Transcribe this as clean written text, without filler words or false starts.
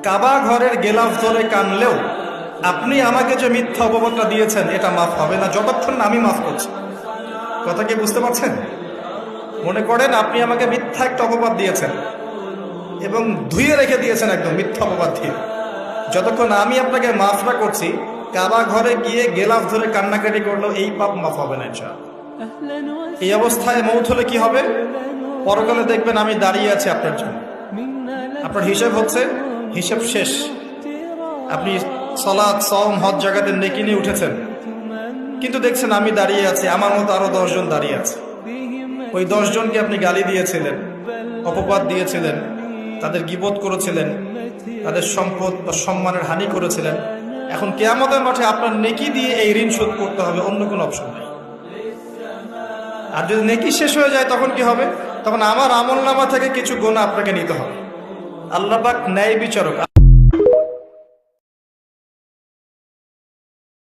কাবা ঘরের গেলাফ ধরে কানলেও আপনি আমাকে যে মিথ্যা অপবাদটা দিয়েছেন এটা মাফ হবে না যতক্ষণ না আমি মাফ করছি। কথা কি বুঝতে পারছেন? মনে করেন আপনি আমাকে মিথ্যা একটা অপবাদ দিয়েছেন এবং ধুয়ে রেখে দিয়েছেন একদম মিথ্যা অপবাদ দিয়ে। যতক্ষণ আমি আপনাকে মাফ না করছি, কাবা ঘরে গিয়ে গেলাফ ধরে কান্নাকাটি করলেও এই পাপ মাফ হবে না ইনশাআল্লাহ। এই অবস্থায় মৌত হলে কি হবে? পরকালে দেখবেন আমি দাঁড়িয়ে আছি আপনার জন্য। আপনার হিসাব হচ্ছে, হিসাব শেষ। আপনি সালাত, সওম, হজ জাকাতের নেকি নিয়ে উঠেছেন, কিন্তু দেখছেন আমি দাঁড়িয়ে আছি, আমার মতো আরো 10 জন দাঁড়িয়ে আছে। ওই 10 জনকে আপনি গালি দিয়েছিলেন, অপবাদ দিয়েছিলেন, তাদের গীবত করেছিলেন, তাদের সম্পদ বা সম্মানের হানি করেছিলেন। এখন কিয়ামতের মাঠে আপনার নেকি দিয়ে এই ঋণ শোধ করতে হবে, অন্য কোনো অপশন নেই। আর যদি নেকি শেষ হয়ে যায় তখন কি হবে? তখন আমার আমলনামা থেকে কিছু গুনাহ আপনাকে নিতে হবে। আল্লাহ পাক ন্যায় বিচারক।